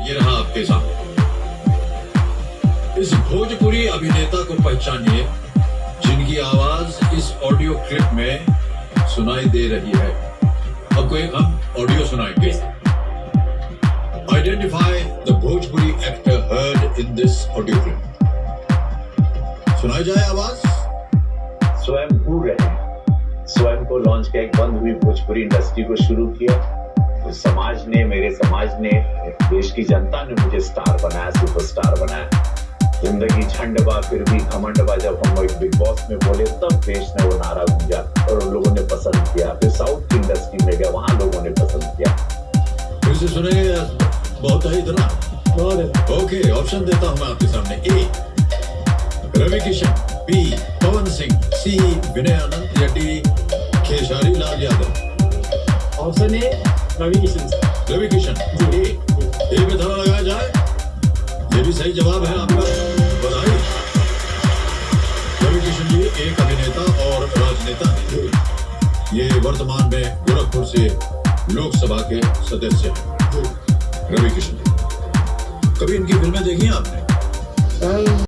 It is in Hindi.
ये रहा आपके सामने। इस भोजपुरी अभिनेता को पहचानिए जिनकी आवाज इस ऑडियो क्लिप में सुनाई दे रही है। आपको एक हम ऑडियो सुनाएंगे। Identify the Bhojpuri actor heard in this audio clip. सुनाई जाए आवाज। स्वयं भूल रहे हैं, स्वयं को लॉन्च किया, एक बंद हुई भोजपुरी इंडस्ट्री को शुरू किया। तो समाज ने, मेरे समाज ने, देश की जनता ने मुझे स्टार बनाया, सुपरस्टार बनाया। जिंदगी झंड बा फिर भी घमंड बा, जब हम एक बिग बॉस में बोले तब देश ने वो नारा गूंजा और उन लोगों ने पसंद किया। फिर साउथ की इंडस्ट्री में गया, वहां लोगों ने पसंद किया। फिर से सुनेंगे, बहुत है इतना। ओके, ऑप्शन देता हूं मैं आपके सामने। A Ravi Kishan, B Pawan Singh, C Vinay Anand या D Khesari Lal Yadav. Option A Ravi Kishan. Ravi Kishan A में धारा लगाया जाए। ये भी सही जवाब है आपका, बधाई। रवि किशन जी एक अभिनेता और राजनेता हैं। ये वर्तमान में गोरखपुर से लोकसभा के सदस्य हैं। रवि किशन, कभी इनकी फिल्में देखी हैं आपने?